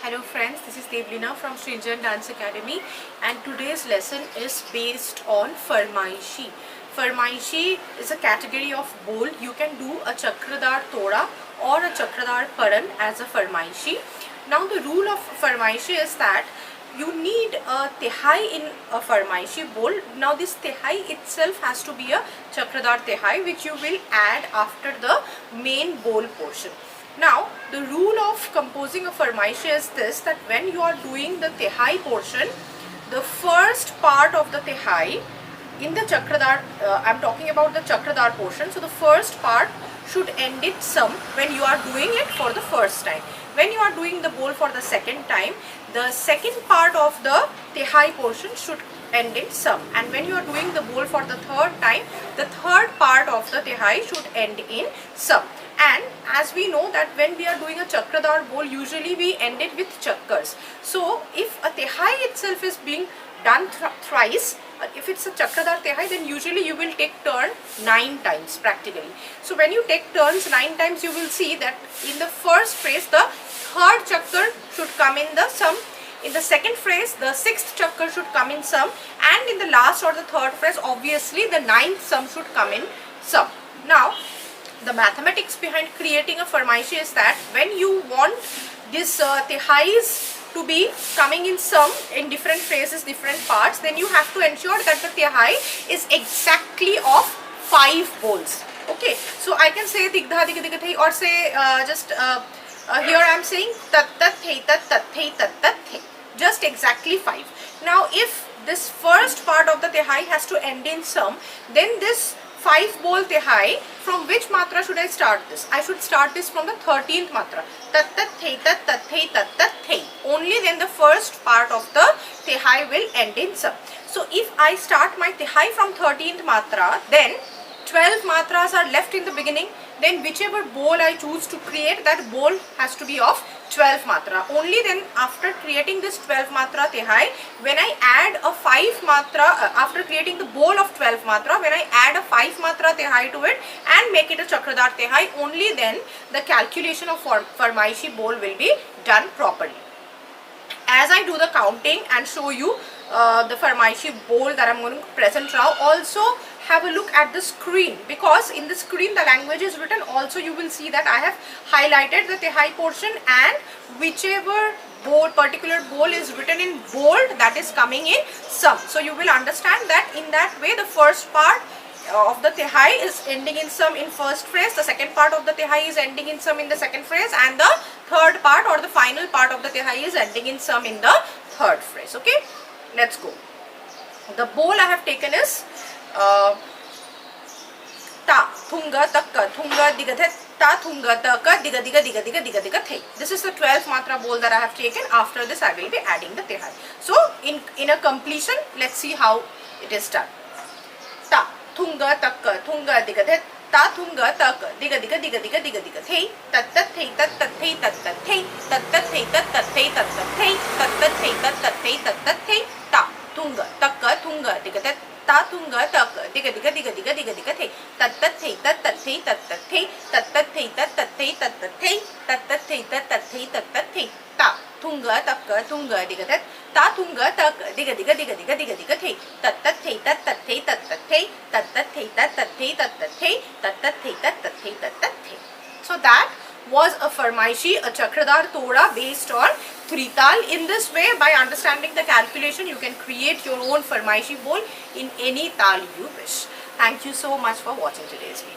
Hello friends, this is Devlina from Srinjan Dance Academy and today's lesson is based on Farmaishi. Farmaishi is a category of bowl. You can do a Chakradar Toda or a Chakradar Paran as a Farmaishi. Now the rule of Farmaishi is that you need a Tehai in a Farmaishi bowl. Now this Tehai itself has to be a Chakradar Tehai which you will add after the main bowl portion. Now, the rule of composing a Farmaishi is this, that when you are doing the Tehai portion, the first part of the Tehai in the Chakradar, I am talking about the Chakradar portion, so the first part should end in Sam when you are doing it for the first time. When you are doing the bowl for the second time, the second part of the Tehai portion should end in Sam, and when you are doing the bowl for the third time, the third part of the Tehai should end in Sam. And as we know that when we are doing a Chakradar bowl, usually we end it with Chakkars. So if a Tehai itself is being done thrice, if it's a Chakradar Tehai, then usually you will take turn 9 times practically. So when you take turns 9 times, you will see that in the first phrase the third Chakkar should come in the Sam. In the second phrase, the 6th Chakkar should come in Sam, and in the last or the third phrase, obviously the 9th Sam should come in Sam. Now, the mathematics behind creating a Farmaishi is that when you want this Tehais to be coming in Sam in different phrases, different parts, then you have to ensure that the Tehai is exactly of 5 bowls. Okay, so I can say Digdha Digdha Thai, or say here I am saying Tat Tat Thai Tat Tat Thai Tat Tat Thai, just exactly 5. Now if this first part of the Tehai has to end in Sam, then this 5 bowl Tehai, from which matra should I start this? I should start this from the 13th matra. Tat tat thai tat tat thai tat tat thai. Only then the first part of the Tehai will end in Sam. So if I start my Tehai from 13th matra, then 12 matras are left in the beginning. Then whichever bowl I choose to create, that bowl has to be of 12 matra. Only then after creating this 12 matra Tehai, when I add a 5 matra, after creating the bowl of 12 matra, when I add a 5 matra Tehai to it and make it a Chakradar Tehai, only then the calculation of Farmaishi bowl will be done properly. As I do the counting and show you the Farmaishi bowl that I am going to present now, also have a look at the screen, because in the screen the language is written. Also you will see that I have highlighted the Tehai portion, and whichever bowl, particular bowl is written in bold, that is coming in Sam. So you will understand that in that way the first part of the Tehai is ending in Sam in first phrase, the second part of the Tehai is ending in Sam in the second phrase, and the third part or the final part of the Tehai is ending in Sam in the third phrase. Okay, let's go. The bowl I have taken is Ta Thunga Takka Thunga Digathe Ta Thunga Taka Diga Diga Diga Diga Diga Diga Thai. This is the 12th matra bowl that I have taken. After this I will be adding the Tehai. So in a completion, let's see how it is done. Ta Thunga Takka Thunga Digathe Ta Thunga Taka Diga Diga Diga Diga Diga Diga Thai. Tat Tat Thai Tat Tat Thai Tat Tat Thai. Tat Tat Thai Tat Tat Thai Tat Tat Thai. Tat Tat Thai Tat Tat Thai Tat Tat Thai. Ta Thunga Takka Thunga Digathe Ta Thunga Taka Diga Diga Diga Diga Diga Diga Thai. Tat Tat Thai Tat Tat Thai Tat Tat Thai. Tat Tat Thai Tat Tat Thai Tat Tat Thai. Tat Tat Thai Tat Tat Thai Tat Tat Thai. Ta Thunga Takka Thunga Digathe Ta Thunga Taka Diga Diga Diga Diga Diga Diga Thai. Tat Tat Thai Tat Tat Thai Tat Tat Thai. Tat Tat Thai Tat Tat Thai Tat Tat Thai. Tat Tat Thai Tat Tat Thai Tat Tat Thai. So that was a Farmaishi, a Chakradar Toda based on Trital. In this way, by understanding the calculation, you can create your own Farmaishi bowl in any tal you wish. Thank you so much for watching today's video.